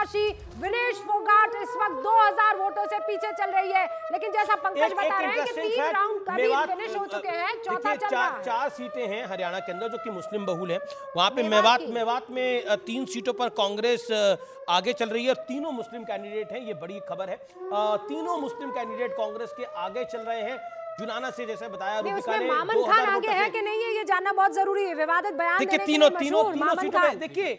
प्रत्याशी विनेश फोगाट इस वक्त 2000 वोटों से पीछे चल रही है, लेकिन जैसा पंकज बता रहे हैं कि 3 राउंड करीब फिनिश हो चुके हैं, चौथा चल रहा है। 4 सीटें हैं हरियाणा के अंदर जो कि मुस्लिम बहुल है। वहां पे मेवात में 3 सीटों पर कांग्रेस आगे चल रही है और तीनों मुस्लिम कैंडिडेट हैं, ये बड़ी खबर है। तीनों मुस्लिम कैंडिडेट कांग्रेस के आगे चल रहे हैं। जुनाना से जैसे बताया रूबिका ने मामन खान आगे है कि नहीं है ये जानना बहुत जरूरी है। विवादित बयान देखिए तीनों सीटों पर देखिए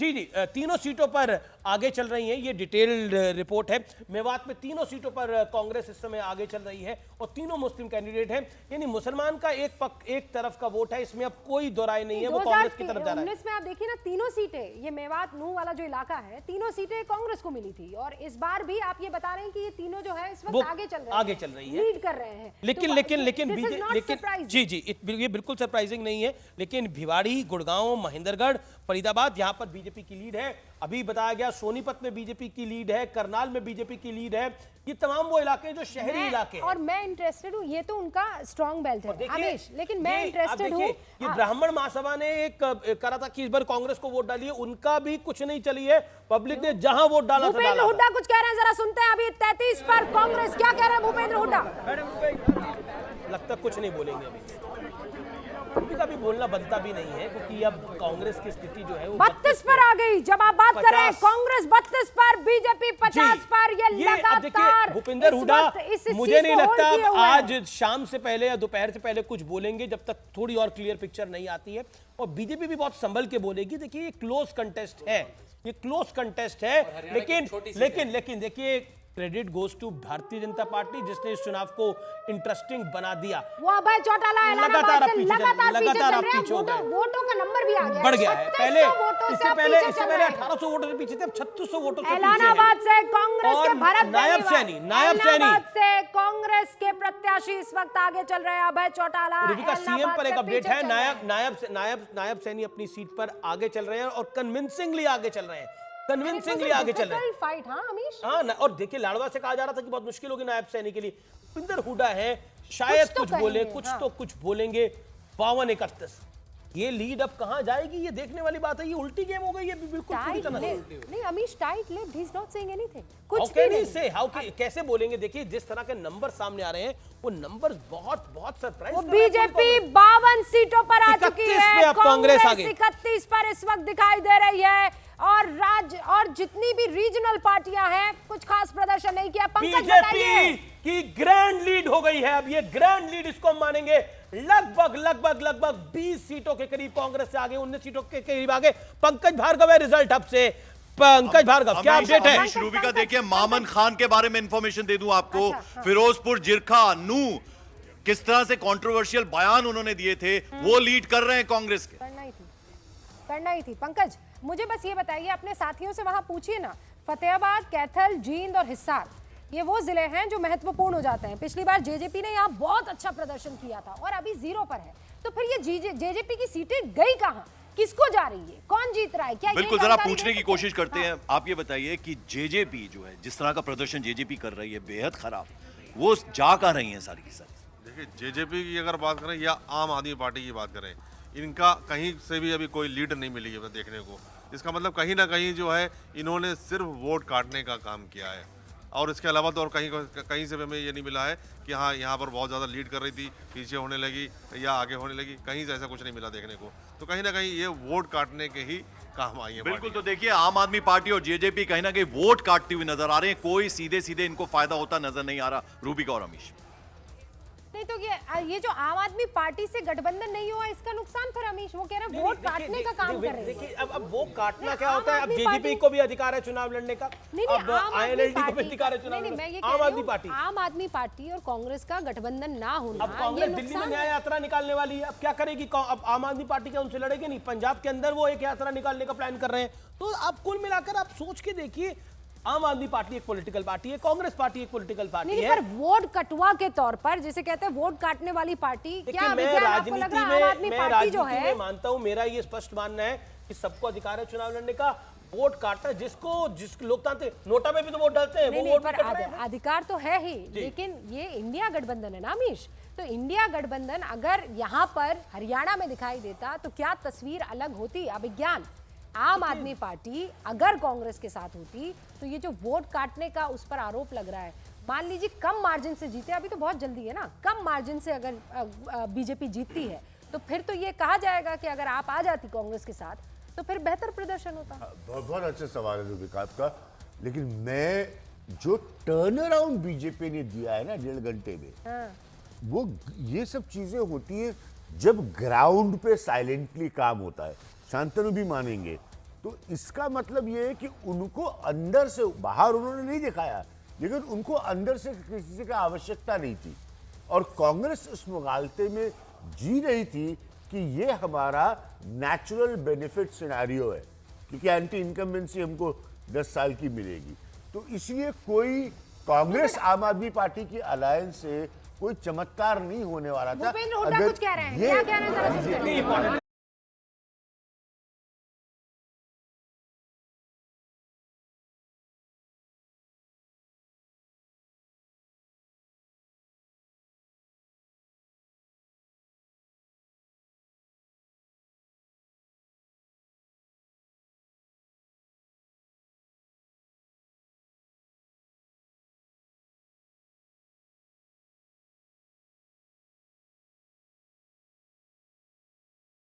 जी तीनों सीटों पर आगे चल रही हैं। ये डिटेल्ड रिपोर्ट है। मेवात में तीनों सीटों पर कांग्रेस इस समय आगे चल रही है और तीनों मुस्लिम कैंडिडेट हैं, यानी मुसलमान का एक तरफ का वोट है, इसमें अब कोई दो राय नहीं है, वो कांग्रेस की तरफ जा रहा है। 2019 में आप देखिए ना, तीनों सीटें, ये मेवात नूह वाला जो इलाका है, तीनों सीटें कांग्रेस को मिली थी और इस बार भी आप ये बता रहे हैं कि ये तीनों जो है इस वक्त आगे चल रही है, लीड कर रहे हैं। लेकिन जी ये बिल्कुल सरप्राइजिंग नहीं है। लेकिन भिवाड़ी, गुड़गांव, महेंद्रगढ़, फरीदाबाद, यहाँ पर बीजेपी की लीड है। अभी बताया गया सोनीपत में बीजेपी की लीड है, करनाल में बीजेपी की लीड है। ये तमाम वो इलाके जो शहरी इलाके हैं। और मैं इंटरेस्टेड हूँ, ये तो उनका स्ट्रॉन्ग बेल्ट है आमिश, लेकिन मैं इंटरेस्टेड हूँ। ये ब्राह्मण महासभा ने एक करा था कि इस बार कांग्रेस को वोट डालिए, उनका भी कुछ नहीं चली है। पब्लिक ने जहां वोट डाला था। भूपेंद्र हुड्डा कुछ कह रहे हैं, जरा सुनते हैं। अभी 33 पर कांग्रेस, क्या कह रहे हैं भूपेंद्र हुड्डा? लगता कुछ नहीं बोलेंगे अभी, कभी बोलना बनता भी नहीं है, क्योंकि अब कांग्रेस की स्थिति जो है वो 32 पर आ गई। जब आप बात कर रहे हैं कांग्रेस 32 पर, बीजेपी 50 पर, ये लगातार भूपेंद्र हुड्डा मुझे नहीं लगता आज शाम से पहले या दोपहर से पहले कुछ बोलेंगे, जब तक थोड़ी और क्लियर पिक्चर नहीं आती है। और बीजेपी भी बहुत संभल के बोलेगी। देखिए ये क्लोज कंटेस्ट है, ये क्लोज कंटेस्ट है, लेकिन देखिए credit goes to Bharatiya Janata party, जिसने इस चुनाव को इंटरेस्टिंग बना दिया। वो अभय चौटाला लगातार आप पीछे हो गए, वोटों का नंबर भी आ गया, बढ़ गया है। इससे पहले 1800 वोटों से पीछे थे, अब 3600 वोटों से इलाहाबाद से कांग्रेस के भरत नायब सैनी से कांग्रेस के प्रत्याशी इस वक्त आगे चल रहे हैं, अभय चौटाला। सीएम पर एक अपडेट है, नायब सैनी अपनी सीट पर आगे चल रहे हैं और कन्विंसिंगली आगे चल रहे हैं, कन्विंसिंगली आगे चल रहे हैं। फाइट अमीश। और देखिए लाडवा से कहा जा रहा था कि बहुत मुश्किल होगी नायब सैनी के लिए। भूपेंद्र हुड्डा है, शायद कुछ बोले, कुछ बोलेंगे। 52-31 ये लीड अब कहां जाएगी, ये देखने वाली बात है। ये उल्टी गेम हो गई है बिल्कुल पूरी तरह से। नहीं Amish, tight lipped, he is not saying anything, कुछ भी नहीं से कैसे बोलेंगे? देखिए जिस तरह के नंबर सामने आ रहे हैं, वो नंबर्स बहुत सरप्राइज। बीजेपी 52 सीटों पर आ चुकी है, कांग्रेस 31 पर इस वक्त दिखाई दे रही है और जितनी भी रीजनल पार्टियां हैं कुछ खास प्रदर्शन नहीं किया। पंकज बताइए। की ग्रैंड लीड हो गई है, अब ये ग्रैंड लीड इसको हम मानेंगे। लगभग 20 सीटों के करीब कांग्रेस से आगे, 19 सीटों के करीब आगे। पंकज भार्गव है रिजल्ट अब से। पंकज भार्गव क्या अपडेट है? रूबिका देखिए, मामन खान के बारे में इंफॉर्मेशन दे दूं आपको। फिरोजपुर, जिरखा, नूह, किस तरह से कंट्रोवर्शियल बयान उन्होंने दिए थे, वो लीड कर रहे हैं कांग्रेस के। करना ही थी। पंकज मुझे बस ये बताइए, अपने साथियों से वहां पूछिए ना, फतेहाबाद, कैथल, जींद और हिसार, ये वो जिले हैं जो महत्वपूर्ण हो जाते हैं। पिछली बार जेजेपी ने यहाँ बहुत अच्छा प्रदर्शन किया था और अभी 0 पर है, तो फिर ये जेजेपी की सीटें गई कहाँ, किसको जा रही है, कौन जीत रहा है? क्या बिल्कुल, जरा पूछने की कोशिश करते हैं। आप ये बताइए कि जेजेपी जो है, जिस तरह का प्रदर्शन जेजेपी कर रही है बेहद खराब, वो जा कहाँ रही है सारी की सारी? देखिए जेजेपी की अगर बात करें या आम आदमी पार्टी की बात करें, इनका कहीं से भी अभी कोई लीड नहीं मिली है देखने को। इसका मतलब कहीं ना कहीं जो है इन्होंने सिर्फ वोट काटने का काम किया है, और इसके अलावा तो और कहीं से भी हमें ये नहीं मिला है कि हाँ यहाँ पर बहुत ज़्यादा लीड कर रही थी, पीछे होने लगी या आगे होने लगी, कहीं से ऐसा कुछ नहीं मिला देखने को। तो कहीं ना कहीं ये वोट काटने के ही काम आई है। बिल्कुल, तो देखिए आम आदमी पार्टी और जेजेपी कहीं ना कहीं वोट काटती हुई नजर आ रहे हैं, कोई सीधे इनको फायदा होता नजर नहीं आ रहा। रूबिका और अमीश, नहीं तो ये जो आम आदमी पार्टी से गठबंधन नहीं हुआ, इसका नुकसान फिर अमीश, वो कह रहे हैं वोट काटने का काम कर रहे हैं। देखिए अब वो काटना क्या होता है? अब जेजेपी को भी अधिकार है चुनाव लड़ने का, अब आईएनएलडी को भी अधिकार है चुनाव लड़ने का। आम आदमी पार्टी और कांग्रेस का गठबंधन ना होना, अब कांग्रेस दिल्ली में न्याय यात्रा निकालने वाली है, अब क्या करेगी? अब आम आदमी पार्टी क्या उनसे लड़ेगी? नहीं, पंजाब के अंदर वो एक यात्रा निकालने का प्लान कर रहे हैं। तो अब कुल मिलाकर आप सोच के देखिए, आम आदमी पार्टी एक पॉलिटिकल पार्टी है, कांग्रेस पार्टी एक पॉलिटिकल पार्टी है। पर वोट कटुआ के तौर पर, जिसे कहते हैं वोट काटने वाली पार्टी, क्या मैं राजनीति में मानता हूं, मेरा ये स्पष्ट मानना है कि सबको अधिकार है चुनाव लड़ने का। वोट काटना जिस लोकतांत्रिक नोटा में भी तो वोट डालते हैं, वो वोट अधिकार तो है ही, लेकिन ये इंडिया गठबंधन है ना अमीश। तो इंडिया गठबंधन अगर यहाँ पर हरियाणा में दिखाई देता तो क्या तस्वीर अलग होती? अभिज्ञान आम आदमी पार्टी अगर कांग्रेस के साथ होती तो ये जो वोट काटने का उस पर आरोप लग रहा है, मान लीजिए कम मार्जिन से जीते, अभी तो बहुत जल्दी है ना, कम मार्जिन से अगर बीजेपी जीतती है तो फिर तो ये कहा जाएगा कि अगर आप आ जाती कांग्रेस के साथ तो फिर बेहतर प्रदर्शन होता। बहुत बहुत अच्छा सवाल है जुबिका आपका, लेकिन मैं जो टर्न अराउंड बीजेपी ने दिया है ना 1.5 घंटे में, वो ये सब चीजें होती है जब ग्राउंड पे साइलेंटली काम होता है। शांतनु भी मानेंगे। तो इसका मतलब ये है कि उनको अंदर से, बाहर उन्होंने नहीं दिखाया, लेकिन उनको अंदर से किसी का आवश्यकता नहीं थी और कांग्रेस उस मुगालते में जी रही थी कि ये हमारा नेचुरल बेनिफिट सिनेरियो है क्योंकि एंटी इनकम्बेंसी हमको 10 साल की मिलेगी। तो इसलिए कोई कांग्रेस आम आदमी पार्टी की अलायंस से कोई चमत्कार नहीं होने वाला था। भूपेंद्र हुड्डा कुछ कह रहे हैं, क्या कह रहे हैं जरा सुनिए।